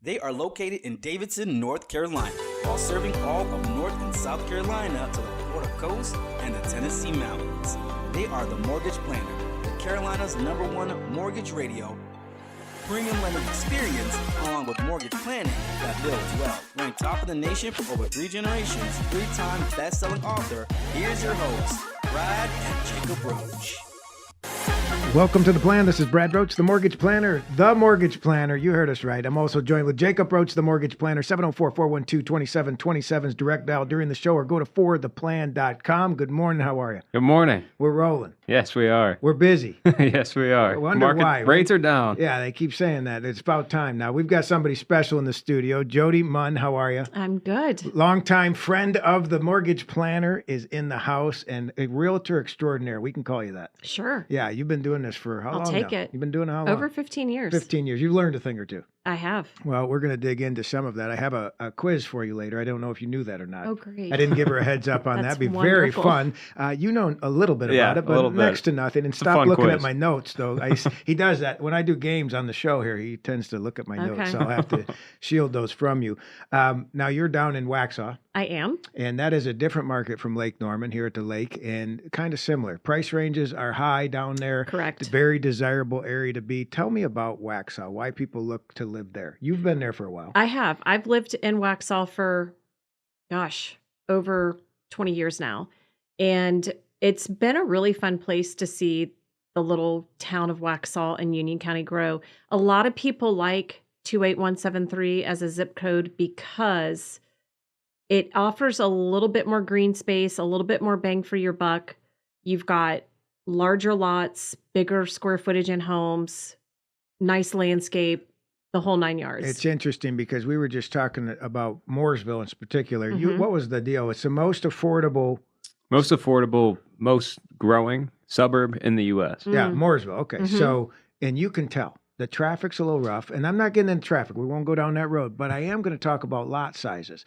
They are located in Davidson, North Carolina, while serving all of North and South Carolina to the Florida coast and the Tennessee mountains. They are the Mortgage Planner, the Carolina's #1 mortgage radio, premium lending experience, along with mortgage planning that builds wealth. Ranked top of the nation for over 3 generations, 3-time best-selling author, here's your host, Brad and Jacob Roche. Welcome to The Plan. This is Brad Roche, the Mortgage Planner. The Mortgage Planner. You heard us right. I'm also joined with Jacob Roche, the Mortgage Planner. 704-412-2727 is direct dial during the show, or go to fortheplan.com. Good morning. How are you? Good morning. We're rolling. Yes, we are. We're busy. Yes, we are. I wonder Market why. rates are down. Yeah, they keep saying that. It's about time now. We've got somebody special in the studio. Jody Munn, how are you? I'm good. Longtime friend of the Mortgage Planner is in the house, and a realtor extraordinaire. We can call you that. Sure. Yeah, you've been doing this for how long I'll take now? it. You've been doing it how long? Over 15 years. 15 years. You've learned a thing or two. I have. Well, we're going to dig into some of that. I have a quiz for you later. I don't know if you knew that or not. Oh, great. I didn't give her a heads up on that. That's It'd be very wonderful. fun. You know a little bit Yeah, about it, a but little bit. next to nothing. And a stop fun looking quiz. at my notes, though. He does that. When I do games on the show here, he tends to look at my notes. Okay. So I'll have to shield those from you. Now, you're down in Waxhaw. I am. And that is a different market from Lake Norman here at the lake, and kind of similar. Price ranges are high down there. Correct. It's a very desirable area to be. Tell me about Waxhaw, why people look to live there. You've been there for a while. I have. I've lived in Waxhaw for, over 20 years now. And it's been a really fun place to see the little town of Waxhaw and Union County grow. A lot of people like 28173 as a zip code because it offers a little bit more green space, a little bit more bang for your buck. You've got larger lots, bigger square footage in homes, nice landscape, the whole 9 yards. It's interesting because we were just talking about Mooresville in particular. Mhm. What was the deal? It's the most affordable. Most affordable, most growing suburb in the U.S. Yeah, Mooresville. Okay. Mhm. So, and you can tell the traffic's a little rough, and I'm not getting into traffic. We won't go down that road, but I am going to talk about lot sizes.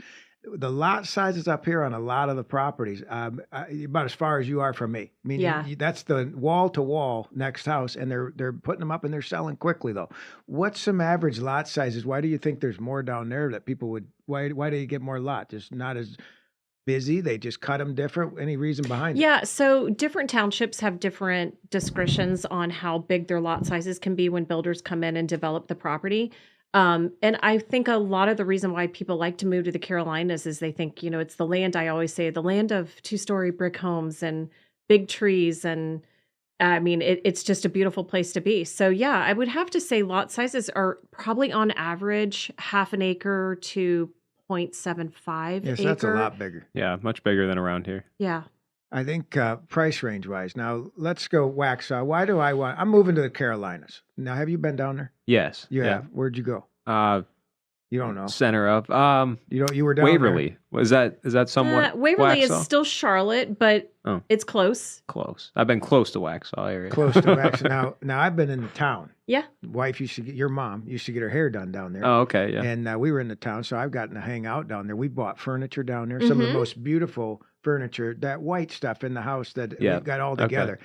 The lot sizes up here on a lot of the properties, about as far as you are from me. I mean, Yeah. that's the wall to wall next house, and they're putting them up and they're selling quickly though. What's some average lot sizes? Why do you think there's more down there that people would? Why do you get more lot? Just not as busy. They just cut them different. Any reason behind it? Yeah, so different townships have different discretions on how big their lot sizes can be when builders come in and develop the property. And I think a lot of the reason why people like to move to the Carolinas is they think, it's the land, I always say, the land of 2-story brick homes and big trees. And I mean, it's just a beautiful place to be. So yeah, I would have to say lot sizes are probably on average half an acre to 0.75 Yes, acre. that's a lot bigger. Yeah, much bigger than around here. Yeah. I think price range wise. Now let's go Waxhaw. Why do I want? I'm moving to the Carolinas. Now, have you been down there? Yes. You yeah. have. Where'd you go? You don't know. Center of You were down Waverly. Is that somewhat Waverly Waxhaw? is still Charlotte, but Oh. it's close. Close. I've been close to Waxhaw area. Close to Waxhaw. Now I've been in the town. Yeah. Wife used to get your mom used to get her hair done down there. Oh, okay. Yeah. And we were in the town, so I've gotten to hang out down there. We bought furniture down there, some of the Mhm. most beautiful furniture, that white stuff in the house that Yeah. we got all Okay. together.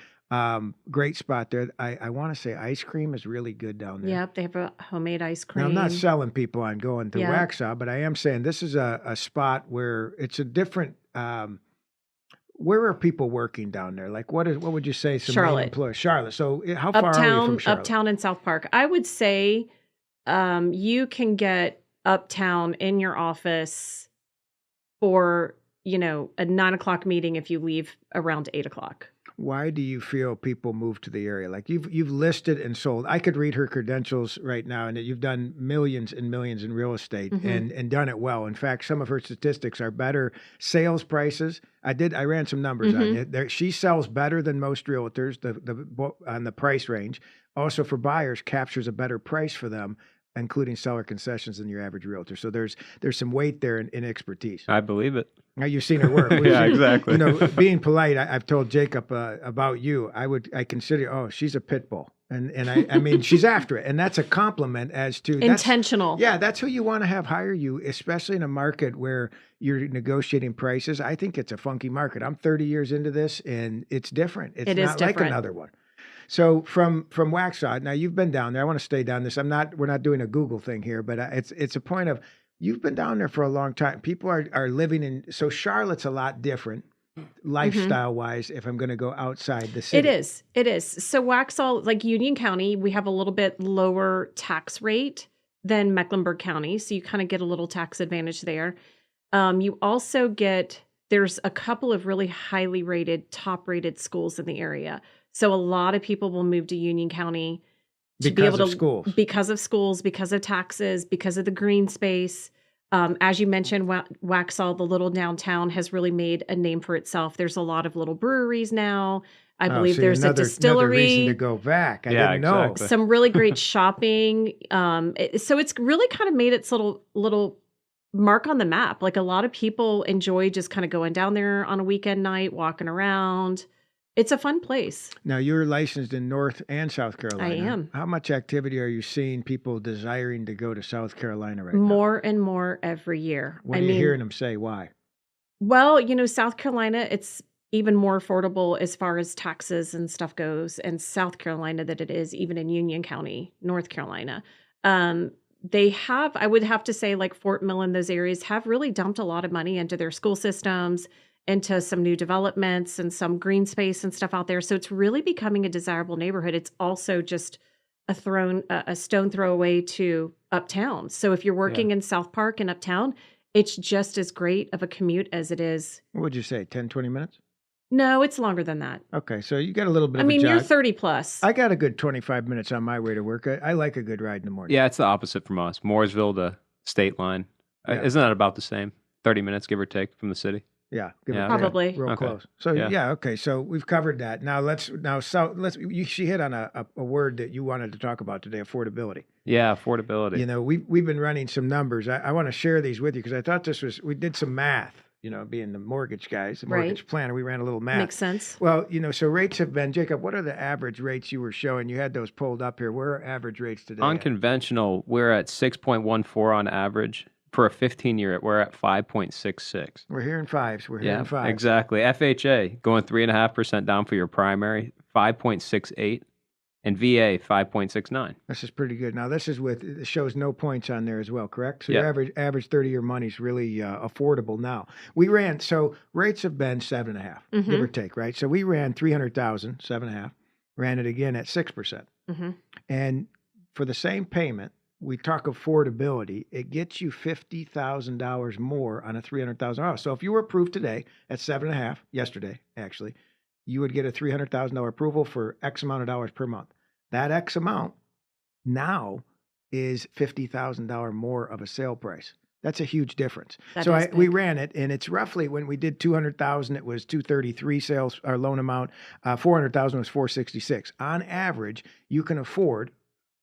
Great spot there. I want to say ice cream is really good down there. Yep, they have a homemade ice Now, cream. I'm not selling people on going to Yeah. Waxhaw, but I am saying this is a spot where it's a different. Where are people working down there? Like, what would you say? Some main Charlotte. employers? Charlotte. So, how far are you from Charlotte? Uptown and South Park. I would say you can get uptown in your office for, a 9:00 meeting if you leave around 8:00. Why do you feel people move to the area? Like you've listed and sold. I could read her credentials right now, and that you've done millions and millions in real estate and done it well. In fact, some of her statistics are better sales prices. I ran some numbers on it. She sells better than most realtors. On the price range. Also for buyers, captures a better price for them, including seller concessions than your average realtor. So there's some weight there in expertise. I believe it. Now you've seen her work. Yeah, exactly. Being polite, I've told Jacob about you. I consider, she's a pit bull. And I mean, she's after it. And that's a compliment as to Intentional. Yeah, that's who you want to have hire you, especially in a market where you're negotiating prices. I think it's a funky market. I'm 30 years into this, and it's different. It's It is not like different. another one. So from Waxhaw, now you've been down there. I want to stay down this. We're not doing a Google thing here, but it's a point of you've been down there for a long time. People are living in. So Charlotte's a lot different, lifestyle wise. If I'm going to go outside the city, It is. So Waxhaw, like Union County, we have a little bit lower tax rate than Mecklenburg County, so you kind of get a little tax advantage there. You also get, there's a couple of really highly rated, top rated schools in the area. So a lot of people will move to Union County to be able to, schools. because of schools, because of taxes, because of the green space. As you mentioned, Waxhaw, the little downtown, has really made a name for itself. There's a lot of little breweries now. I believe there's a distillery. Another reason to go back. I didn't know. Some really great shopping. So it's really kind of made its little mark on the map. Like a lot of people enjoy just kind of going down there on a weekend night, walking around. It's a fun place. Now you're licensed in North and South Carolina. I am. How much activity are you seeing people desiring to go to South Carolina right now? More and more every year. What are you hearing them say? Why? Well, South Carolina, it's even more affordable as far as taxes and stuff goes in South Carolina than it is even in Union County, North Carolina. They have, I would have to say, like Fort Mill and those areas have really dumped a lot of money into their school systems, into some new developments and some green space and stuff out there. So it's really becoming a desirable neighborhood. It's also just a stone throw away to uptown. So if you're working in South Park and uptown, it's just as great of a commute as it is. What would you say, 10, 20 minutes? No, it's longer than that. Okay, so you got a little bit of a you're jog. 30 plus. I got a good 25 minutes on my way to work. I like a good ride in the morning. Yeah, it's the opposite from us. Mooresville to State Line. Yeah. Isn't that about the same? 30 minutes, give or take, from the city? Yeah, Probably. real Okay. close. So okay. So we've covered that. Now she hit on a word that you wanted to talk about today: affordability. Yeah, affordability. We've been running some numbers. I want to share these with you because I thought we did some math. Being the mortgage guys, the mortgage planner, we ran a little math. Makes sense. Well, so rates have been, Jacob, what are the average rates you were showing? You had those pulled up here. Where are average rates today? On conventional, we're at 6.14 on average. For a 15-year, we're at 5.66. We're hearing fives. We're hearing fives. Exactly. FHA going 3.5% down for your primary, 5.68, and VA 5.69. This is pretty good. Now this is it shows no points on there as well, correct? So Yeah. your average 30-year money is really affordable now. We ran rates have been 7.5, give or take, right? So we ran 300,000, 7.5, ran it again at 6%, and for the same payment. We talk affordability. It gets you $50,000 more on a $300,000. So if you were approved today at 7.5, yesterday actually, you would get a $300,000 approval for X amount of dollars per month. That X amount now is $50,000 more of a sale price. That's a huge difference. We ran it, and it's roughly when we did 200,000, it was 233 sales. Our loan amount, 400,000 was 466. On average, you can afford.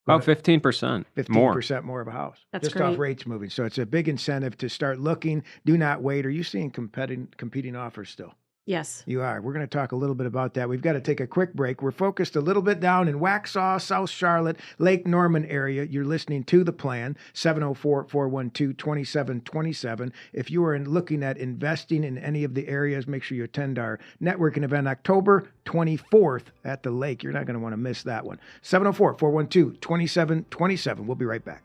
About 15%. 15% more of a house. That's just great. Off rates moving. So it's a big incentive to start looking. Do not wait. Are you seeing competing offers still? Yes. You are. We're going to talk a little bit about that. We've got to take a quick break. We're focused a little bit down in Waxhaw, South Charlotte, Lake Norman area. You're listening to The Plan, 704-412-2727. If you are looking at investing in any of the areas, make sure you attend our networking event October 24th at the lake. You're not going to want to miss that one. 704-412-2727. We'll be right back.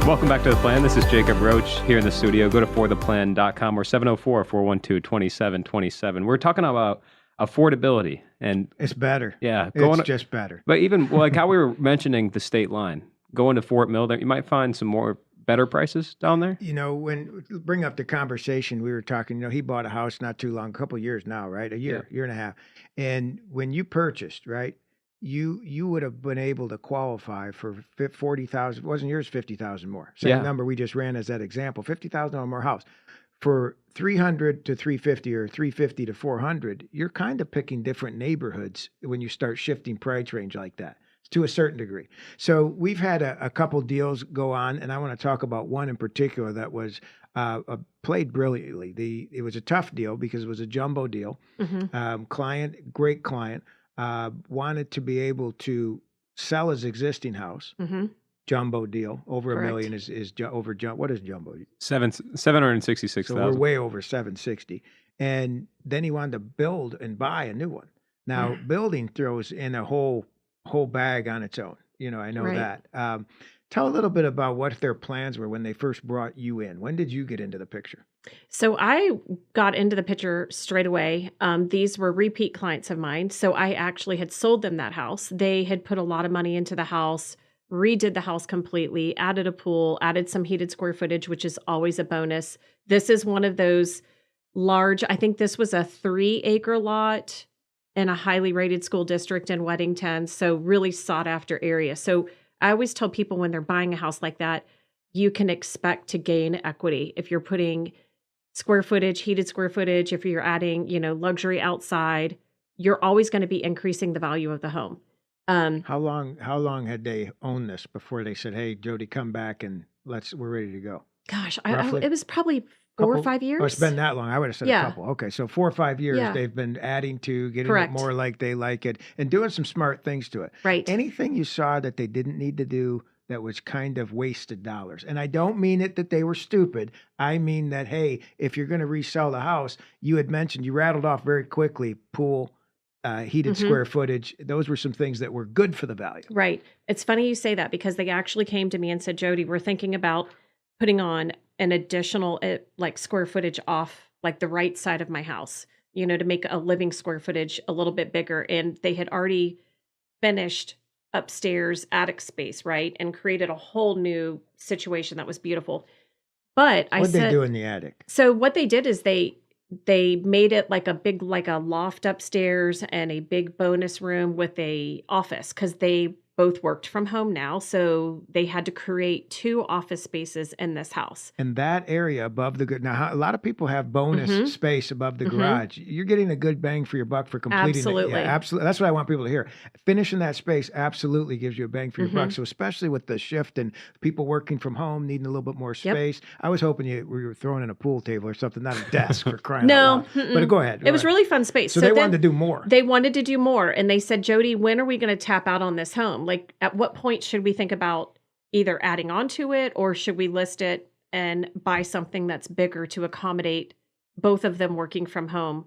Welcome back to The Plan. This is Jacob Roche here in the studio. Go to fortheplan.com or 704-412-2727. We're talking about affordability. And it's better. Yeah. It's just better. But even like how we were mentioning the state line, going to Fort Mill, you might find some more better prices down there. When bring up the conversation, we were talking, he bought a house not too long, a couple of years now, right? A year and a half. And when you purchased, right? You would have been able to qualify for 40,000. Wasn't yours 50,000 more? Same number we just ran as that example. 50,000 or more house for 300 to 350 or 350 to 400. You're kind of picking different neighborhoods when you start shifting price range like that. to a certain degree. So we've had a couple deals go on, and I want to talk about one in particular that was played brilliantly. It was a tough deal because it was a jumbo deal. Client, great client, wanted to be able to sell his existing house. Jumbo deal over Correct. $1 million is over jumbo. What is jumbo? 766,000. So we're way over 760. And then he wanted to build and buy a new one. Now building throws in a whole bag on its own. I know Right. that. Tell a little bit about what their plans were when they first brought you in. When did you get into the picture? So I got into the picture straight away. These were repeat clients of mine. So I actually had sold them that house. They had put a lot of money into the house, redid the house completely, added a pool, added some heated square footage, which is always a bonus. This is one of those large, I think this was a 3-acre lot in a highly rated school district in Weddington. So really sought after area. So I always tell people when they're buying a house like that, you can expect to gain equity if you're putting square footage, heated square footage, if you're adding, luxury outside, you're always going to be increasing the value of the home. How long had they owned this before they said, "Hey, Jody, come back and we're ready to go"? Gosh, Roughly? it was probably 4 or 5 years. Oh, it's been that long. I would have said Yeah. a couple. Okay, so 4 or 5 years Yeah. they've been adding to, getting Correct. it more like they like it, and doing some smart things to it. Right. Anything you saw that they didn't need to do that was kind of wasted dollars. And I don't mean it that they were stupid. I mean that, hey, if you're going to resell the house, you rattled off very quickly, pool, heated square footage. Those were some things that were good for the value. Right. It's funny you say that because they actually came to me and said, Jody, we're thinking about putting on an additional square footage off like the right side of my house, to make a living square footage a little bit bigger. And they had already finished upstairs attic space, right? And created a whole new situation that was beautiful. But What'd they do in the attic? So what they did is they made it like a loft upstairs and a big bonus room with a office because they both worked from home now. So they had to create 2 office spaces in this house. And that area above the now, a lot of people have bonus space above the garage. You're getting a good bang for your buck for completing Absolutely. it. Yeah, absolutely. That's what I want people to hear. Finishing that space absolutely gives you a bang for your buck. So especially with the shift and people working from home, needing a little bit more space. I was hoping we were throwing in a pool table or something, not a desk for crying out loud. But go ahead. It was really fun space. So they wanted to do more. They wanted to do more. And they said, Jody, when are we going to tap out on this home? Like, at what point should we think about either adding on to it or should we list it and buy something that's bigger to accommodate both of them working from home,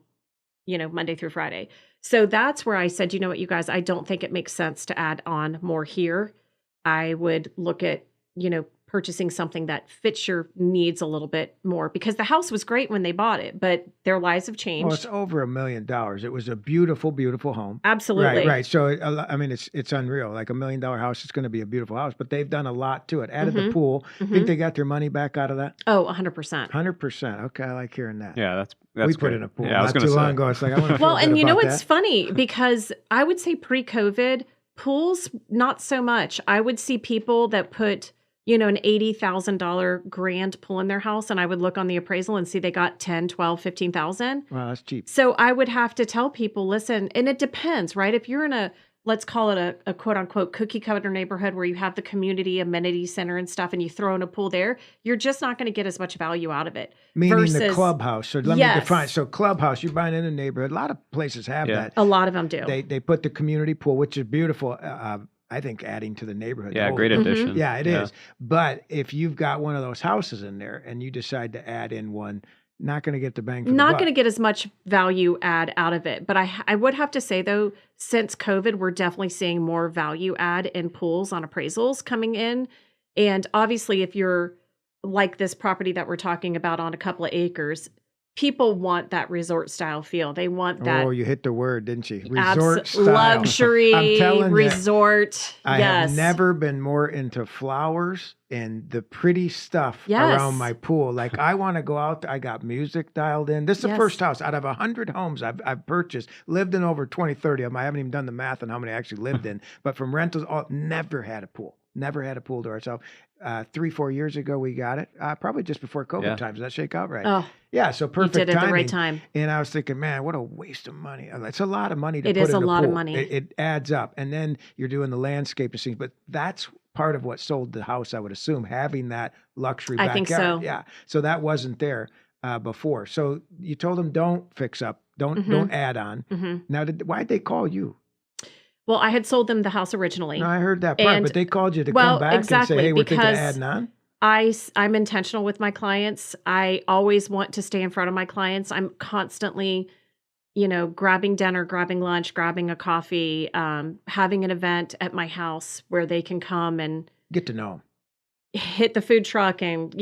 Monday through Friday? So that's where I said, you know what, you guys, I don't think it makes sense to add on more here. I would look at, purchasing something that fits your needs a little bit more because the house was great when they bought it, but their lives have changed. Well, it's over $1 million. It was a beautiful, beautiful home. Absolutely. Right. So, it's unreal. Like $1 million house, it's going to be a beautiful house, but they've done a lot to it. Added the pool. Think they got their money back out of that? Oh, 100%. 100%. Okay, I like hearing that. Yeah, that's we put great. in a pool Yeah, I was not going too to long say. ago. It's like, I want to feel Well, and good about it's that. funny because I would say pre-COVID, pools, not so much. I would see people that put an $80,000 grand pool in their house. And I would look on the appraisal and see they got 10, 12, 15,000. Wow, that's cheap. So I would have to tell people, listen, and it depends, right? If you're in let's call it a quote unquote cookie cutter neighborhood where you have the community amenity center and stuff and you throw in a pool there, you're just not going to get as much value out of it. Meaning the clubhouse. So let me Yes. define. So clubhouse, you're buying in a neighborhood. A lot of places have that. A lot of them do. They put the community pool, which is beautiful. I think adding to the neighborhood. Yeah, great addition. Yeah, it is. But if you've got one of those houses in there and you decide to add in one, not going to get the bang for the buck. Not going to get as much value add out of it. But I would have to say, though, since COVID, we're definitely seeing more value add in pools on appraisals coming in. And obviously, if you're like this property that we're talking about on a couple of acres, people want that resort style feel. They want that. Oh, you hit the word, didn't you? Resort style. Luxury I'm telling resort. I yes. have never been more into flowers and the pretty stuff around my pool. Like I want to go out. I got music dialed in. This is the first house out of 100 homes I've purchased, lived in over 20, 30 of them. I haven't even done the math on how many I actually lived in, but from rentals, never had a pool. Never had a pool to ourselves. 3-4 years ago we got it, probably just before COVID Yeah. times. Does that shake out right? Oh, Yeah, so you perfect did it at the timing. right time. And I was thinking, man, what a waste of money. It's a lot of money to It put is in a the lot of pool. money. It adds up. And then you're doing the landscape and things. But that's part of what sold the house, I would assume, having that luxury I backyard. think so. Yeah. So that wasn't there before. So you told them don't fix up, don't add on. Mhm. Now, why'd they call you? Well, I had sold them the house originally. No, I heard that part, And- but they called you to well, come back and exactly, say, hey, we're thinking of because adding on. I'm intentional with my clients. I always want to stay in front of my clients. I'm constantly, grabbing dinner, grabbing lunch, grabbing a coffee, having an event at my house where they can come and Get to know 'em. hit the food truck and,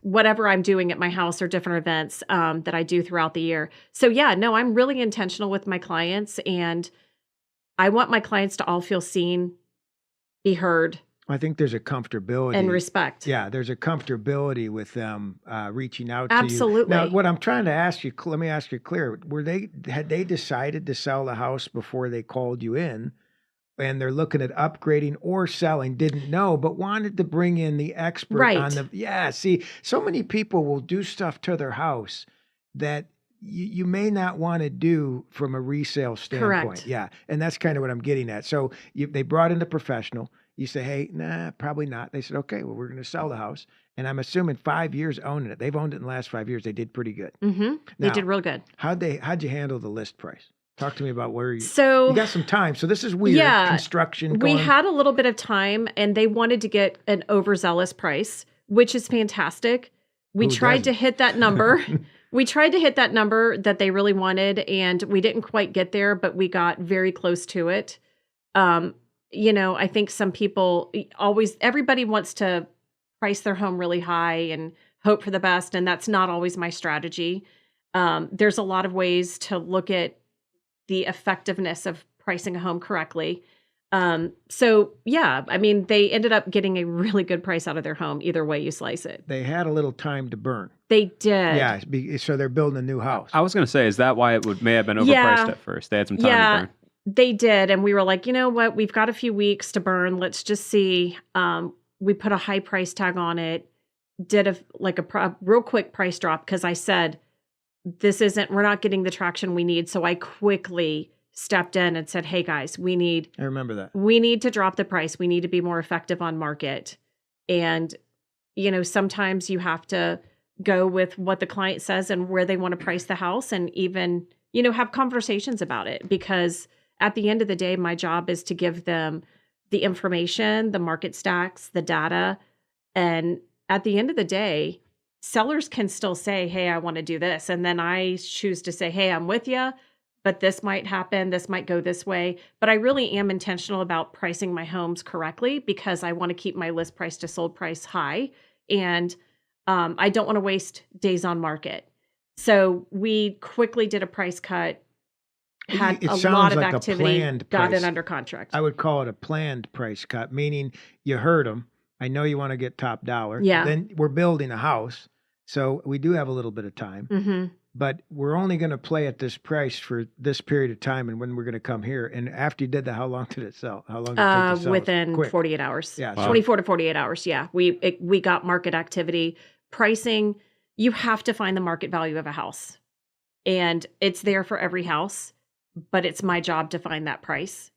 whatever I'm doing at my house or different events that I do throughout the year. So yeah, no, I'm really intentional with my clients, and I want my clients to all feel seen, be heard, I think there's a comfortability. and respect. Yeah, there's a comfortability with them reaching out to you. Absolutely. Now, what I'm trying to ask you, let me ask you clear. Had they decided to sell the house before they called you in, and they're looking at upgrading or selling, didn't know, but wanted to bring in the expert Right. on the, yeah, see, so many people will do stuff to their house that you may not want to do from a resale standpoint. Correct. Yeah, and that's kind of what I'm getting at. So they brought in the professional. You say, hey, nah, probably not. They said, okay, well, we're going to sell the house. And I'm assuming 5 years owning it. They've owned it in the last 5 years. They did pretty good. Mm-hmm. They Now, did real good. How'd you handle the list price? Talk to me about where you So got some time. So this is weird. Yeah, Construction we going. had a little bit of time, and they wanted to get an overzealous price, which is fantastic. We Who tried to doesn't? hit that number. We tried to hit that number that they really wanted, and we didn't quite get there, but we got very close to it. I think some people everybody wants to price their home really high and hope for the best, and that's not always my strategy. There's a lot of ways to look at the effectiveness of pricing a home correctly. So yeah, they ended up getting a really good price out of their home, either way you slice it. They had a little time to burn. They did. Yeah, so they're building a new house. I was going to say, is that why it may have been overpriced Yeah. at first? They had some time to burn. They did. And we were like, you know what? We've got a few weeks to burn. Let's just see. We put a high price tag on it, did a real quick price drop, because I said, we're not getting the traction we need. So I quickly stepped in and said, hey guys, I remember that. we need to drop the price. We need to be more effective on market. And, sometimes you have to go with what the client says and where they want to price the house, and even, have conversations about it, because at the end of the day, my job is to give them the information, the market stacks, the data. And at the end of the day, sellers can still say, hey, I want to do this. And then I choose to say, hey, I'm with you, but this might happen. This might go this way. But I really am intentional about pricing my homes correctly, because I want to keep my list price to sold price high. And I don't want to waste days on market. So we quickly did a price cut, had It a sounds lot of like a activity, planned got price. it under contract. I would call it a planned price cut, meaning you heard them. I know you want to get top dollar. Yeah. Then we're building a house. So we do have a little bit of time, Mm-hmm. but we're only going to play at this price for this period of time, and when we're going to come here. And after you did that, how long did it sell? How long did it take to sell? Within Quick. 48 hours. Yeah. Wow. 24 to 48 hours. Yeah. We got market activity. Pricing, you have to find the market value of a house. And it's there for every house, but it's my job to find that price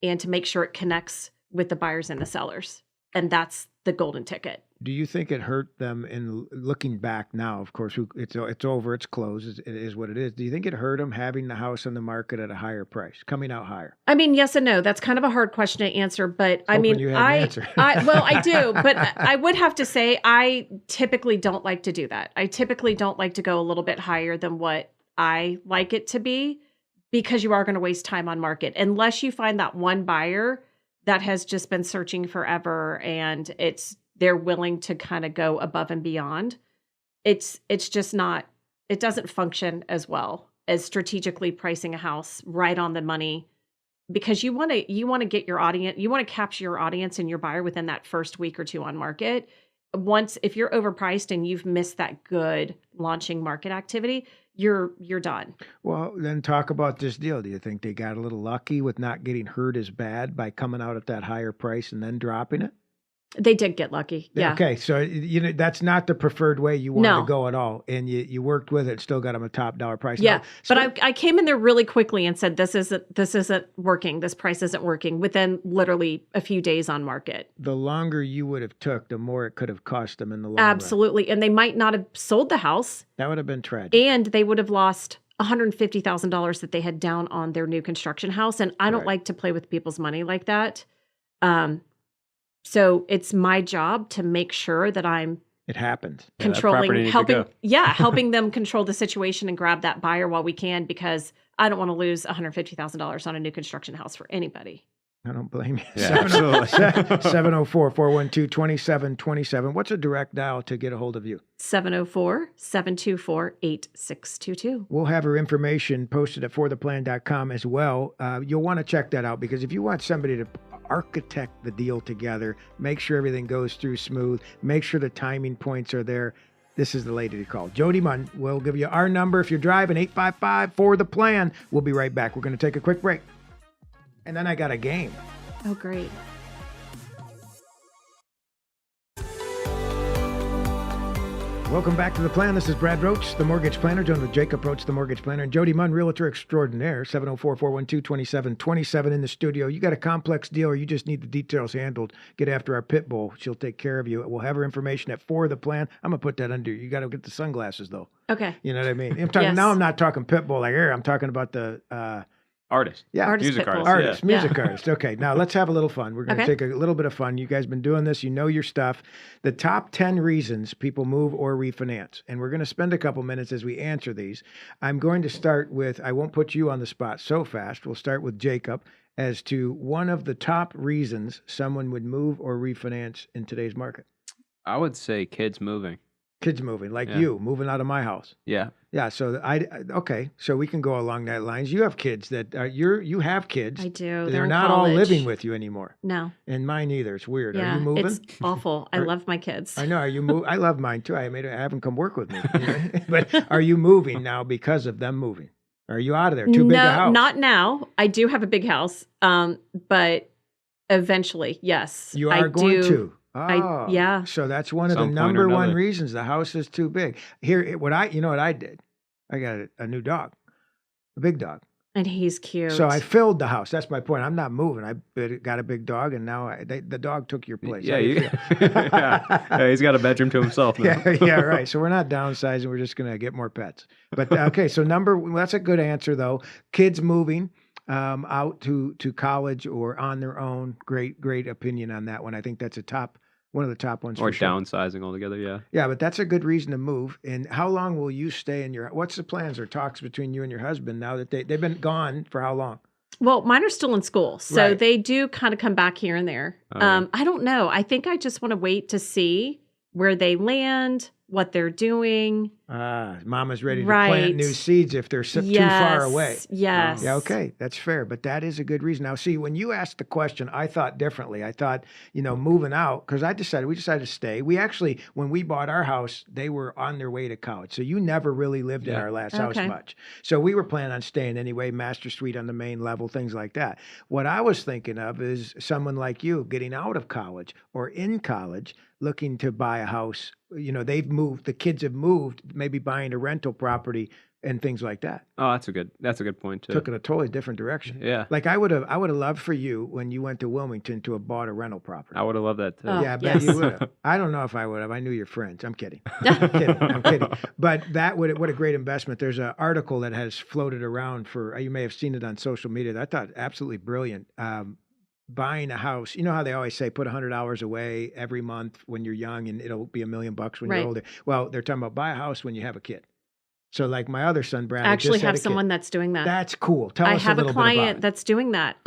and to make sure it connects with the buyers and the sellers. And that's the golden ticket. Do you think it hurt them in looking back now? Of course, it's over, it's closed, it is what it is. Do you think it hurt them having the house on the market at a higher price, coming out higher? Yes and no. That's kind of a hard question to answer, but Hoping you had an answer. I do, but I would have to say I typically don't like to do that. I typically don't like to go a little bit higher than what I like it to be, because you are going to waste time on market unless you find that one buyer that has just been searching forever and they're willing to kind of go above and beyond. It's just not, it doesn't function as well as strategically pricing a house right on the money, because you want to get your audience, you want to capture your audience and your buyer within that first week or two on market. If you're overpriced and you've missed that good launching market activity, you're done. Well, then talk about this deal. Do you think they got a little lucky with not getting hurt as bad by coming out at that higher price and then dropping it? They did get lucky. Yeah. Okay, so that's not the preferred way you wanted No. to go at all, and you worked with it, still got them a top dollar price. Yeah. Now, But I came in there really quickly and said, this isn't working. This price isn't working within literally a few days on market. the longer you would have took, the more it could have cost them in the long run. Absolutely. And they might not have sold the house, That would have been tragic. and they would have lost $150,000 that they had down on their new construction house. And I don't Right. like to play with people's money like that. So it's my job to make sure that I'm It happens. Yeah, that controlling, property needs to helping, go. helping them control the situation and grab that buyer while we can, because I don't want to lose $150,000 on a new construction house for anybody. I don't blame you. Yeah, absolutely. 704-412-2727. What's a direct dial to get a hold of you? 704-724-8622. We'll have her information posted at fortheplan.com as well. You'll want to check that out, because if you want somebody to architect the deal together, make sure everything goes through smooth, make sure the timing points are there, this is the lady to call. Jody Munn. We'll give you our number if you're driving, 855-4THE-PLAN. We'll be right back. We're going to take a quick break. And then I got a game. Oh, great. Welcome back to The Plan. This is Brad Roche, the Mortgage Planner, joined with Jacob Roche, the Mortgage Planner, and Jody Munn, Realtor Extraordinaire, 704-412-2727 in the studio. You got a complex deal or you just need the details handled, get after our pit bull. She'll take care of you. We'll have her information at For the Plan. I'm going to put that under you. You got to get the sunglasses, though. Okay. You know what I mean? I'm talking, Yes. Now I'm not talking pit bull like here. I'm talking about the... Artist. Yeah, Artist music Pitbull. artist. artist, music artist. Okay, now let's have a little fun. We're going to Okay. take a little bit of fun. You guys been doing this. You know your stuff. The top 10 reasons people move or refinance. And we're going to spend a couple minutes as we answer these. I'm going to start with, I won't put you on the spot so fast. We'll start with Jacob as to one of the top reasons someone would move or refinance in today's market. I would say kids moving. Kids moving, like Yeah. you, moving out of my house. Yeah. Yeah, so okay, so we can go along that lines. You have kids that you have kids. I do. They're They're in not all college. living with you anymore. No. And mine either. It's weird. Yeah. Are you moving? It's awful. I love my kids. I know. Are you I love mine too. I have them come work with me. But are you moving now because of them moving? Are you out of there? Too big a No, house? not now. I do have a big house. But eventually, yes. You I are going do. to. Oh, yeah. So that's one of Some the point or number one another. reasons the house is too big. Here, you know what I did? I got a new dog, a big dog. And he's cute. So I filled the house. That's my point. I'm not moving. I got a big dog, and now the dog took your place. Yeah, How do you feel? yeah, he's got a bedroom to himself now. Yeah, right. So we're not downsizing. We're just going to get more pets. But okay, so that's a good answer though. Kids moving out to college or on their own. Great opinion on that one. I think that's one of the top ones. Or for sure. downsizing altogether, yeah. Yeah, but that's a good reason to move. And how long will you stay in what's the plans or talks between you and your husband now that they've been gone for how long? Well, mine are still in school, so Right. they do kind of come back here and there. Oh, yeah. I don't know. I think I just want to wait to see where they land, what they're doing. Mama's ready to Right. plant new seeds if they're too far away. Yes. Yeah, okay, that's fair, but that is a good reason. Now, see, when you asked the question, I thought differently. I thought, moving out, because we decided to stay. We actually, when we bought our house, they were on their way to college. So you never really lived in Yeah. our last house Okay. much. So we were planning on staying anyway, master suite on the main level, things like that. What I was thinking of is someone like you getting out of college or in college, looking to buy a house. They've moved, the kids have moved, maybe buying a rental property and things like that. Oh, that's a good point too. Took it a totally different direction. Yeah. Like I would have loved for you when you went to Wilmington to have bought a rental property. I would have loved that too. Oh, Yeah, I bet yes. you would have. I don't know if I would have. I knew your friends. I'm kidding. I'm kidding. But what a great investment. There's an article that has floated around you may have seen it on social media that I thought absolutely brilliant. Buying a house, you know how they always say put $100 away every month when you're young and it'll be $1 million when Right. you're older. Well, they're talking about buy a house when you have a kid. So like my other son, Brad, I actually just had have a kid. someone that's doing that. That's cool. Tell I us have a a little bit about client it. that's doing that.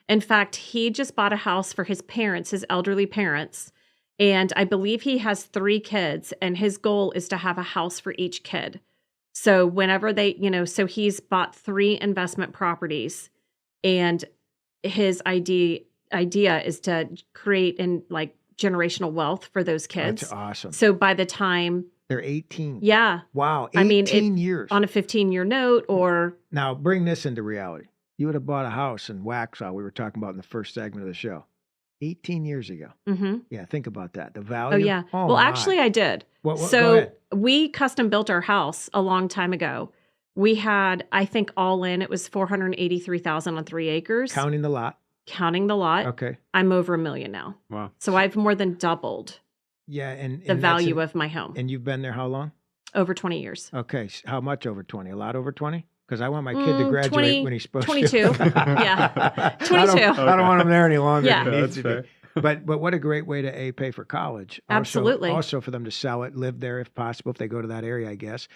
In fact, he just bought a house for his parents, his elderly parents. And I believe he has 3 kids, and his goal is to have a house for each kid. So whenever so he's bought 3 investment properties, and his idea is to create generational wealth for those kids. That's awesome. So by the time, They're 18. yeah, Wow. 18 I mean, years. on a 15-year note, or Now, bring this into reality. You would have bought a house in Waxhaw, we were talking about in the first segment of the show. 18 years ago. Mm-hmm. Yeah, think about that. The Oh, value. yeah. Oh, Well, my. actually, I did. Go So ahead. we custom built our house a long time ago. We had, I think, all in, it was $483,000 on 3 acres. Counting the lot. Counting the lot. Okay. I'm over $1 million now. Wow. So I've more than doubled Yeah, and the that's value of my home. And you've been there how long? Over 20 years. Okay, how much over 20? A lot over 20? Because I want my kid to graduate 20, when he's supposed 22. to. Yeah. 22. I don't want him there any longer Yeah. than he needs That's to be. But what a great way to pay for college. Absolutely. Also for them to sell it, live there if possible, if they go to that area, I guess.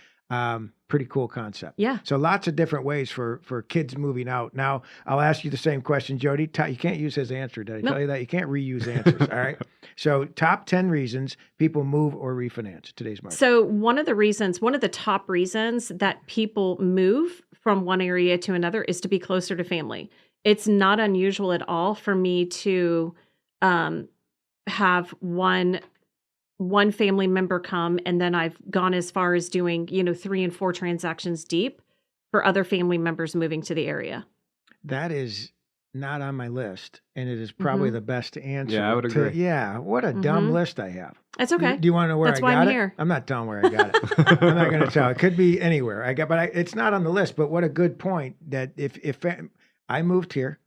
Pretty cool concept. Yeah. So lots of different ways for kids moving out. Now, I'll ask you the same question, Jody. You can't use his answer. Did I tell you that? You can't reuse answers. All right. So top 10 reasons people move or refinance in today's market. So one of the top reasons that people move from one area to another is to be closer to family. It's not unusual at all for me to have one family member come, and then I've gone as far as doing, 3 and 4 transactions deep for other family members moving to the area. That is not on my list, and it is probably the best answer. Yeah, I would agree. Yeah, what a dumb list I have. That's okay. Do you want to know where That's I why got I'm it? here. I'm not telling where I got it. I'm not going to tell. It could be anywhere. It's not on the list. But what a good point that if I moved here,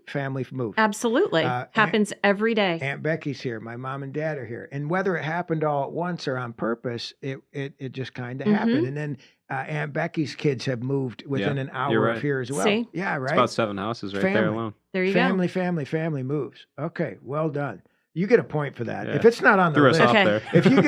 family moved. Absolutely. Happens every day. Aunt Becky's here. My mom and dad are here. And whether it happened all at once or on purpose, it just kind of happened. And then Aunt Becky's kids have moved within an hour right. of here as well. See? Yeah, right. It's about 7 houses right there alone. There you go. Family moves. Okay, well done. You get a point for that. Yeah. If it's not on the Threw us list, off Okay. there.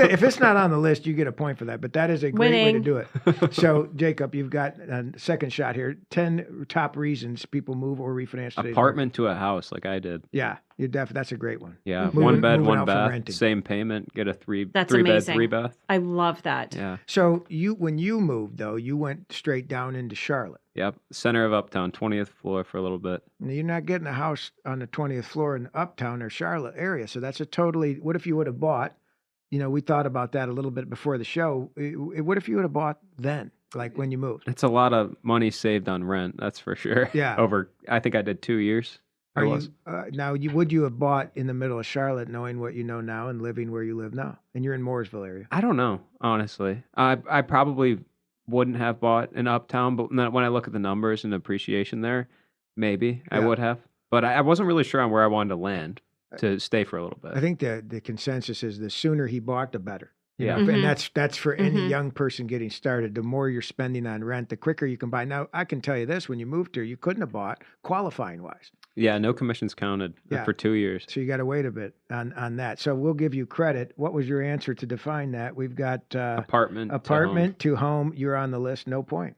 if it's not on the list, you get a point for that. But that is a great way to Winning. do it. So, Jacob, you've got a second shot here. 10 top reasons people move or refinance today. Apartment to a house like I did. Yeah, that's a great one. Yeah, Mhm. 1 bed, Moving 1 out from bath, renting. same payment, get a 3 That's bed, amazing. 3 bath. I love that. Yeah. So when you moved though, you went straight down into Charlotte. Yep. Center of Uptown, 20th floor for a little bit. Now, you're not getting a house on the 20th floor in Uptown or Charlotte area. So that's what if you would have bought, we thought about that a little bit before the show. What if you would have bought then, like when you moved? It's a lot of money saved on rent, that's for sure. Yeah. I think I did 2 years. Would you have bought in the middle of Charlotte knowing what you know now and living where you live now? And you're in Mooresville area. I don't know, honestly. I probably wouldn't have bought in Uptown, but when I look at the numbers and the appreciation there, maybe I would have. But I wasn't really sure on where I wanted to land to stay for a little bit. I think the consensus is the sooner he bought, the better. Yeah. And that's for any young person getting started. The more you're spending on rent, the quicker you can buy. Now, I can tell you this, when you moved here, you couldn't have bought qualifying wise. Yeah, no commissions counted for 2 years. So you got to wait a bit on that. So we'll give you credit. What was your answer to define that? We've got Apartment to home. You're on the list. No point.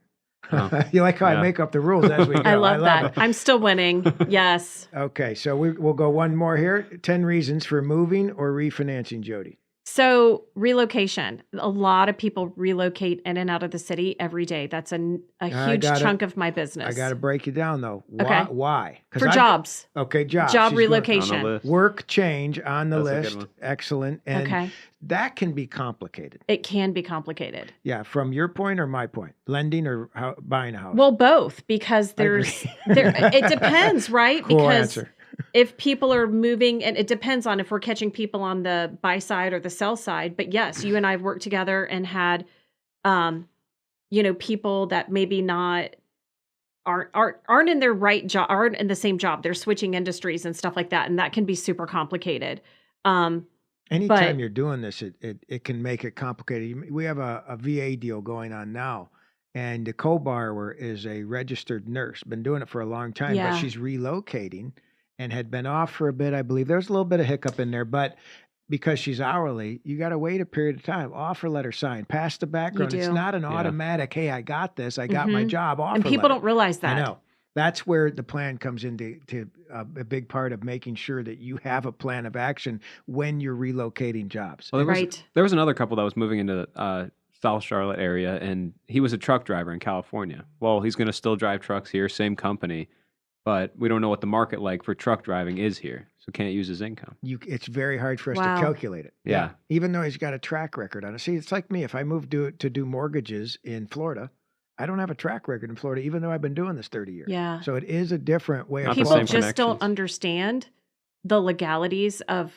Oh. You like how I make up the rules as we go. I love that. it. I'm still winning. Yes. Okay, so we'll go one more here. 10 reasons for moving or refinancing, Jody. So relocation. A lot of people relocate in and out of the city every day. That's a huge chunk of my business. I got to break you down though. Okay. Why? For jobs. Okay, jobs. Job She's relocation. On the list. Work change on the That's a good list. one. Excellent. And that can be complicated. It can be complicated. Yeah, from your point or my point? Lending or buying a house? Well, both, because it depends, right? Cool because answer. if people are moving, and it depends on if we're catching people on the buy side or the sell side. But yes, you and I have worked together and had, people that maybe aren't in their right job, aren't in the same job. They're switching industries and stuff like that, and that can be super complicated. Anytime you're doing this, it can make it complicated. We have a VA deal going on now, and the co-borrower is a registered nurse, been doing it for a long time, but she's relocating and had been off for a bit, I believe. There's a little bit of hiccup in there, but because she's hourly, you got to wait a period of time. Offer letter signed, pass the background. It's not an automatic, hey, I got this, I got my job, offer And people letter. don't realize that. I know. That's where the plan comes into a big part of making sure that you have a plan of action when you're relocating jobs. Well, there was another couple that was moving into South Charlotte area, and he was a truck driver in California. Well, he's going to still drive trucks here, same company, but we don't know what the market like for truck driving is here, so can't use his income. It's very hard for us to calculate it. Yeah. Even though he's got a track record on it. See, it's like me. If I moved to do mortgages in Florida, I don't have a track record in Florida, even though I've been doing this 30 years. Yeah. So it is a different way of People same just don't connections. understand the legalities of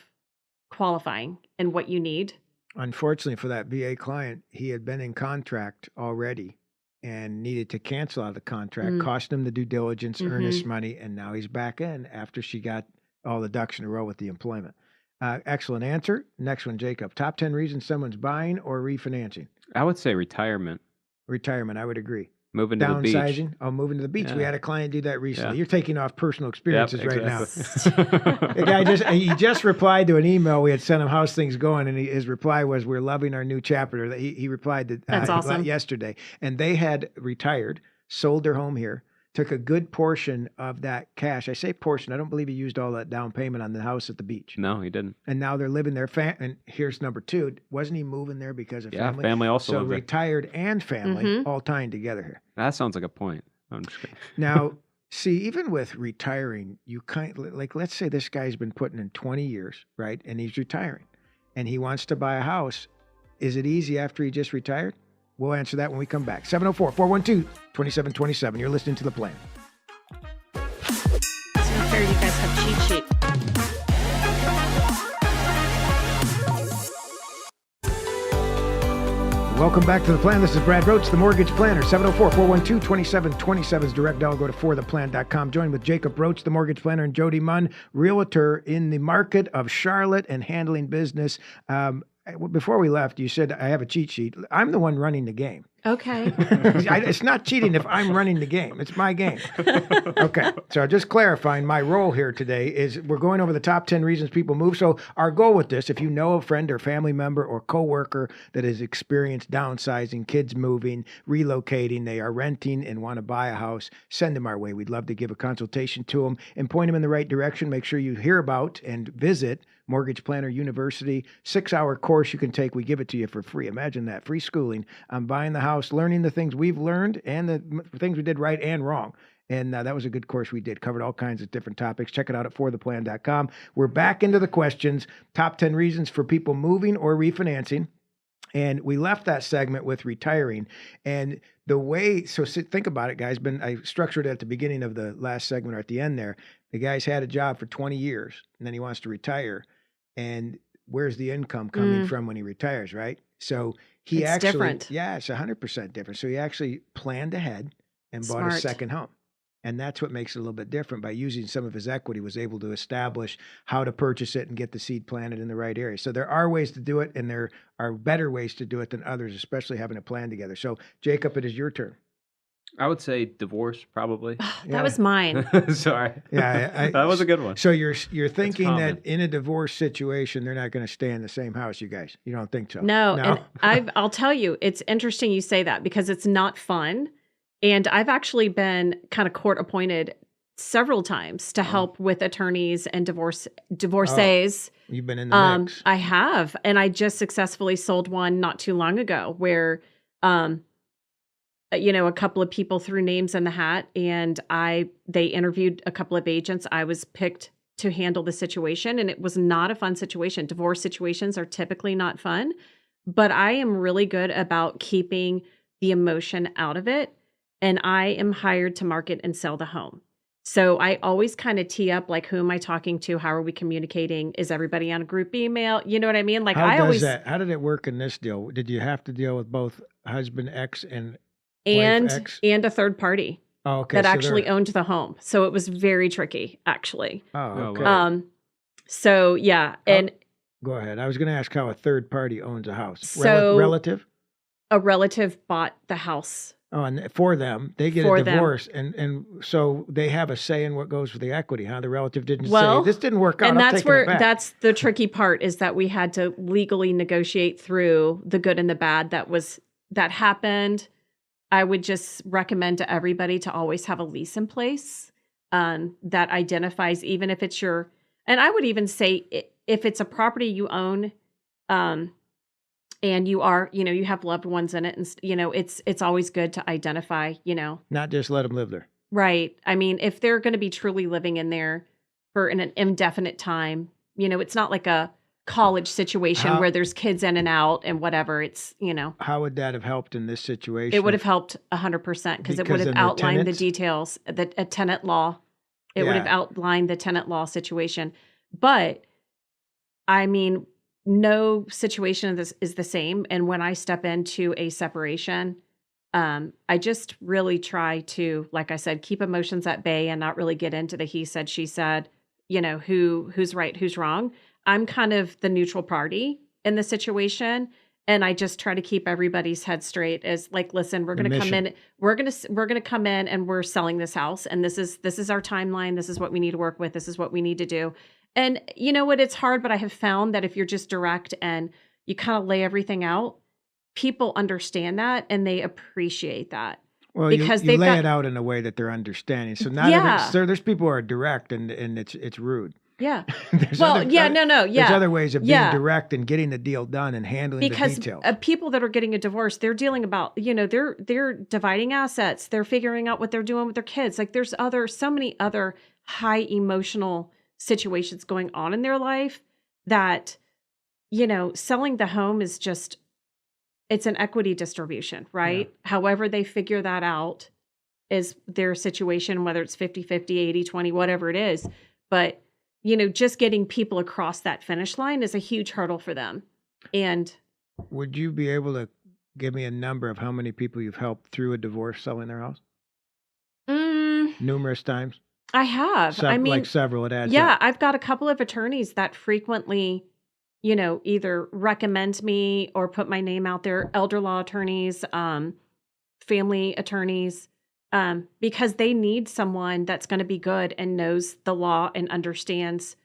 qualifying and what you need. Unfortunately for that VA client, he had been in contract already and needed to cancel out of the contract, cost him the due diligence, earnest money, and now he's back in after she got all the ducks in a row with the employment. Excellent answer. Next one, Jacob. Top 10 reasons someone's buying or refinancing. I would say retirement. Retirement, I would agree. Moving to the beach. Downsizing. Oh, moving to the beach. Yeah. We had a client do that recently. Yeah. You're taking off personal experiences right now. exactly. The guy he just replied to an email we had sent him, how's things going? And his reply was, we're loving our new chapter. He replied to That's awesome. yesterday. And they had retired, sold their home here, took a good portion of that cash. I say portion. I don't believe he used all that down payment on the house at the beach. No, he didn't. And now they're living there. And here's number two. Wasn't he moving there because of Yeah, family? family also So lived there. retired and family all tying together here. That sounds like a point. I'm just kidding. Now, see, even with retiring, you like, let's say this guy's been putting in 20 years, right? And he's retiring and he wants to buy a house. Is it easy after he just retired? We'll answer that when we come back. 704-412-2727. You're listening to The Plan. So fair, you guys have cheat sheet. Welcome back to The Plan. This is Brad Roach, the Mortgage Planner. 704-412-2727 is direct dial. Go to fortheplan.com. Join with Jacob Roche, the Mortgage Planner, and Jody Munn, Realtor in the market of Charlotte and handling business. Before we left, you said I have a cheat sheet. I'm the one running the game. Okay. It's not cheating if I'm running the game. It's my game. Okay. So just clarifying my role here today is we're going over the top 10 reasons people move. So our goal with this, if you know a friend or family member or coworker that has experienced downsizing, kids moving, relocating, they are renting and want to buy a house, send them our way. We'd love to give a consultation to them and point them in the right direction. Make sure you hear about and visit Mortgage Planner University, 6-hour course you can take. We give it to you for free. Imagine that, free schooling on buying the house, learning the things we've learned and the things we did right and wrong. And that was a good course we did. Covered all kinds of different topics. Check it out at fortheplan.com. We're back into the questions. Top 10 reasons for people moving or refinancing. And we left that segment with retiring. And the way, so think about it, guys. I structured it at the beginning of the last segment or at the end there. The guy's had a job for 20 years and then he wants to retire. And where's the income coming from when he retires, right? So it's actually different. Yeah, it's 100% different. So he actually planned ahead and bought a second home. And that's what makes it a little bit different. By using some of his equity, was able to establish how to purchase it and get the seed planted in the right area. So there are ways to do it, and there are better ways to do it than others, especially having a plan together. So Jacob, it is your turn. I would say divorce, probably. That was mine. Sorry. Yeah, that was a good one. So you're thinking common. that in a divorce situation, they're not going to stay in the same house, you guys. You don't think so? No. And I'll tell you, it's interesting you say that because it's not fun. And I've actually been kind of court appointed several times to help with attorneys and divorcees. You've been in the mix. I have. And I just successfully sold one not too long ago where, a couple of people threw names in the hat and they interviewed a couple of agents. I was picked to handle the situation and it was not a fun situation. Divorce situations are typically not fun, but I am really good about keeping the emotion out of it. And I am hired to market and sell the home. So I always kind of tee up, like, who am I talking to? How are we communicating? Is everybody on a group email? You know what I mean? Like, How did it work in this deal? Did you have to deal with both husband X and wife X? And a third party that actually owned the home. So it was very tricky, actually. Oh, okay. So yeah. And go ahead. I was going to ask how a third party owns a house. So relative? A relative bought the house. Oh, and for them, they get a divorce, and so they have a say in what goes with the equity. Huh? The relative didn't say this didn't work out. And that's the tricky part is that we had to legally negotiate through the good and the bad that happened. I would just recommend to everybody to always have a lease in place that identifies, even if it's and I would even say if it's a property you own, and you are, you have loved ones in it and, it's always good to identify, Not just let them live there. Right. I mean, if they're going to be truly living in there for an indefinite time, it's not like a college situation where there's kids in and out and whatever. It's, How would that have helped in this situation? It would have helped 100% because it would have outlined the details, a tenant law. It would have outlined the tenant law situation. But I mean, no situation of this is the same. And when I step into a separation, I just really try to, like I said, keep emotions at bay and not really get into the he said, she said, who's right, who's wrong. I'm kind of the neutral party in the situation. And I just try to keep everybody's head straight as like, listen, we're going to come in, we're going to come in and we're selling this house. And this is our timeline. This is what we need to work with. This is what we need to do. And you know what? It's hard, but I have found that if you're just direct and you kind of lay everything out, people understand that and they appreciate that. Well, because you lay it out in a way that they're understanding. So not there's people who are direct and it's rude. Yeah. There's other ways of being direct and getting the deal done and handling the details. Because people that are getting a divorce, they're dealing about, they're dividing assets. They're figuring out what they're doing with their kids. Like there's so many other high emotional situations going on in their life that, selling the home is just, it's an equity distribution, right? Yeah. However they figure that out is their situation, whether it's 50-50, 80-20, whatever it is. But, just getting people across that finish line is a huge hurdle for them. And would you be able to give me a number of how many people you've helped through a divorce selling their house? Numerous times? I have. Like several, it adds up. up. I've got a couple of attorneys that frequently, either recommend me or put my name out there, elder law attorneys, family attorneys, because they need someone that's going to be good and knows the law and understands,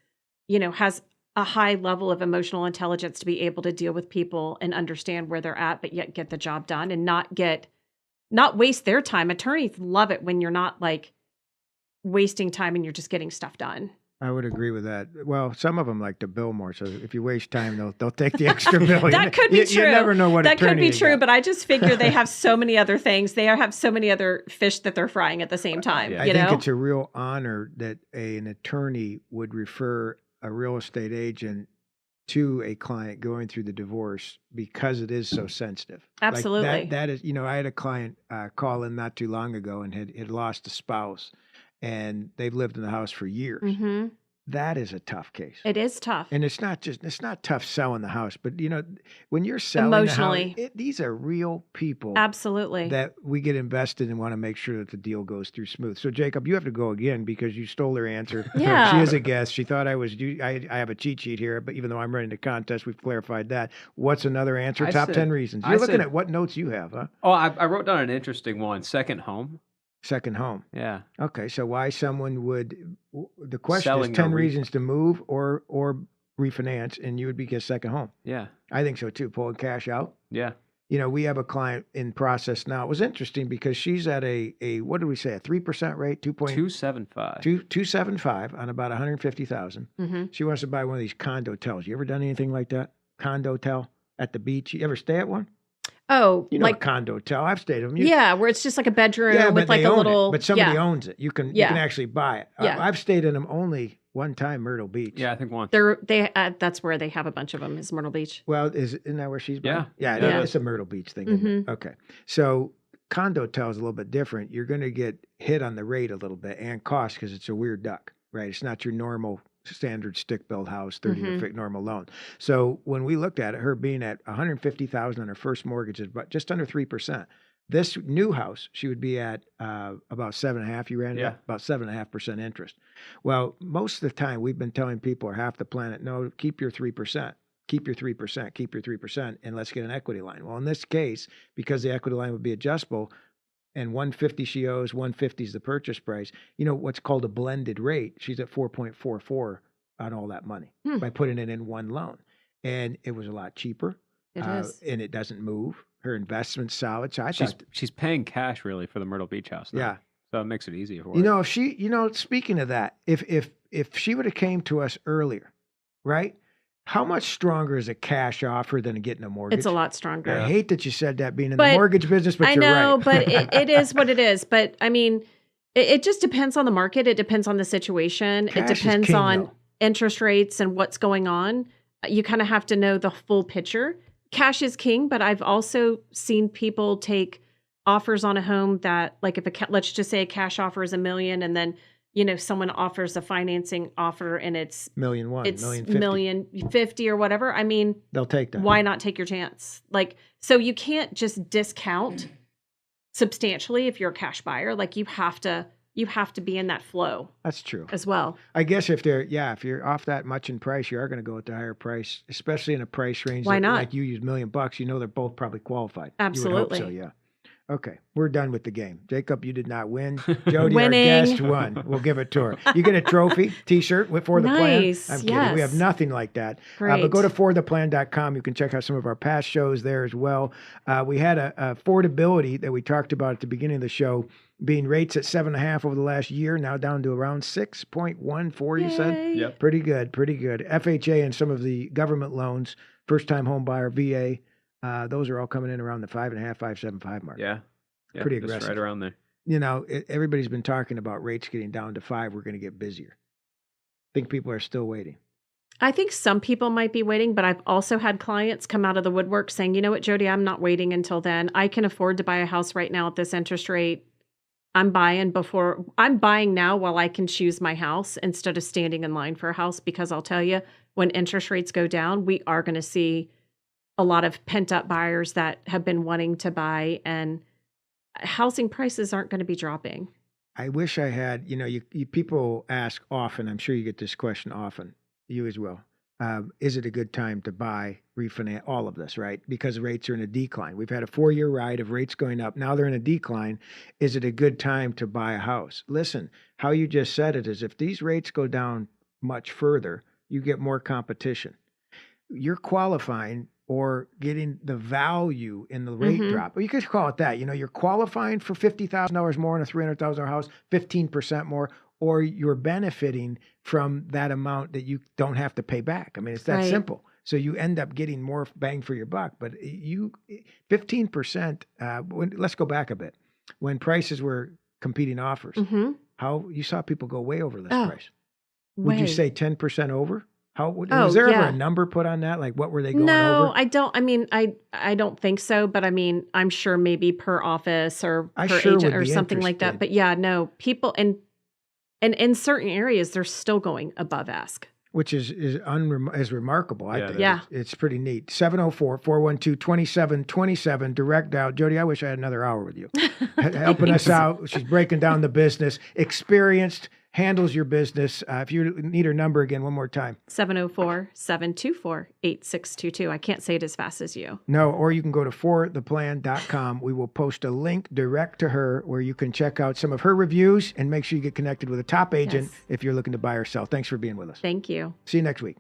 has a high level of emotional intelligence to be able to deal with people and understand where they're at, but yet get the job done and not waste their time. Attorneys love it when you're not like wasting time and you're just getting stuff done. I would agree with that. Well, some of them like to bill more, so if you waste time, they'll take the extra bill. That could be true. You never know what that could be true, got. But I just figure they have so many other things. They have so many other fish that they're frying at the same time. I think it's a real honor that an attorney would refer a real estate agent to a client going through the divorce because it is so sensitive. Absolutely. Like that is, I had a client call in not too long ago and had lost a spouse. And they've lived in the house for years. Mm-hmm. That is a tough case. It is tough. And it's not tough selling the house, but when you're selling emotionally, the house, these are real people. Absolutely. That we get invested and want to make sure that the deal goes through smooth. So Jacob, you have to go again because you stole her answer. Yeah. She is a guest. She thought I have a cheat sheet here, but even though I'm running the contest, we've clarified that. What's another answer? Top 10 reasons. You're looking at what notes you have, huh? Oh, I wrote down an interesting one. Second home. Second home. Yeah. Okay, so why someone would, the question is 10 reasons to move or refinance, and you would be get second home. Yeah. I think so too, pulling cash out. Yeah. We have a client in process now. It was interesting because she's at a what did we say, a 3% rate? 2.275. 275 on about 150,000. Mm-hmm. She wants to buy one of these condo tels. You ever done anything like that? Condo tel at the beach? You ever stay at one? Oh, like a condo tel. I've stayed at them. Where it's just like a bedroom with like a little. But somebody owns it. You can actually buy it. Yeah. I've stayed in them only one time, Myrtle Beach. Yeah, I think once. That's where they have a bunch of them. Is Myrtle Beach? Well, isn't that where she's been? Yeah. It's a Myrtle Beach thing. Isn't it? Okay, so condo tel is a little bit different. You're going to get hit on the rate a little bit and cost because it's a weird duck, right? It's not your normal standard stick-built house, 30-year normal loan. So when we looked at it, her being at $150,000 on her first mortgage is just under 3%. This new house, she would be at about 7.5%. You ran it up, about 7.5% interest. Well, most of the time we've been telling people or half the planet, no, keep your 3%. Keep your 3%, keep your 3%, and let's get an equity line. Well, in this case, because the equity line would be adjustable, and 150 she owes, 150 is the purchase price. What's called a blended rate. She's at 4.44 on all that money by putting it in one loan. And it was a lot cheaper. It is. And it doesn't move. Her investment's solid. So she's paying cash really for the Myrtle Beach house now. Yeah. So it makes it easier for her. If she, speaking of that, if she would have came to us earlier, right? How much stronger is a cash offer than getting a mortgage? It's a lot stronger. I hate that you said that being in the mortgage business, but you're right. I know, but it is what it is. But I mean, it just depends on the market. It depends on the situation. Cash it depends king, on though. Interest rates and what's going on. You kind of have to know the full picture. Cash is king, but I've also seen people take offers on a home that, like, let's just say a cash offer is $1 million, and then someone offers a financing offer and it's $1.1 million, it's $1.50 $1,050,000 or whatever. I mean, they'll take that. why not take your chance? Like, so you can't just discount substantially if you're a cash buyer. Like you have to be in that flow That's true. as well. I guess if you're off that much in price, you are going to go with the higher price, especially in a price range. Why not? Like you use $1 million, they're both probably qualified. Absolutely. You would hope so, yeah. Okay, we're done with the game. Jacob, you did not win. Jody, Winning. our guest, won. We'll give it to her. You get a trophy, T-shirt for the plan. Nice, I'm kidding. We have yes. nothing like that. Great. But go to fortheplan.com. You can check out some of our past shows there as well. We had a affordability that we talked about at the beginning of the show, being rates at 7.5 over the last year, now down to around 6.14, you said? Yay. Yep. Pretty good. FHA and some of the government loans, first-time home buyer, VA, those are all coming in around the 5.5, 5.75 mark. Yeah. Pretty just aggressive. right around there. Everybody's been talking about rates getting down to 5. We're going to get busier. I think people are still waiting. I think some people might be waiting, but I've also had clients come out of the woodwork saying, you know what, Jody, I'm not waiting until then. I can afford to buy a house right now at this interest rate. I'm buying now while I can choose my house instead of standing in line for a house, because I'll tell you, when interest rates go down, we are going to see a lot of pent up buyers that have been wanting to buy, and housing prices aren't going to be dropping. I wish I had, you people ask often, I'm sure you get this question often, you as well. Is it a good time to buy, refinance, all of this, right? Because rates are in a decline. We've had a 4-year ride of rates going up. Now they're in a decline. Is it a good time to buy a house? Listen, how you just said it is if these rates go down much further, you get more competition. You're qualifying or getting the value in the rate drop. Well, you could call it that. You're qualifying for $50,000 more in a $300,000 house, 15% more, or you're benefiting from that amount that you don't have to pay back. I mean, it's that Right. simple. So you end up getting more bang for your buck. But 15%, let's go back a bit. When prices were competing offers, how you saw people go way over this price. Would you say 10% over? Was there ever a number put on that? Like, what were they going over? No, I don't. I mean, I don't think so. But I mean, I'm sure maybe per office or per agent or something like that. But yeah, no, people and in certain areas, they're still going above ask. Which is remarkable, I think. Yeah. It's pretty neat. 704-412-2727, direct dial. Jody, I wish I had another hour with you. Helping us out. She's breaking down the business. Experienced, handles your business. If you need her number again, one more time. 704-724-8622. I can't say it as fast as you. No, or you can go to fortheplan.com. We will post a link direct to her where you can check out some of her reviews and make sure you get connected with a top agent if you're looking to buy or sell. Thanks for being with us. Thank you. See you next week.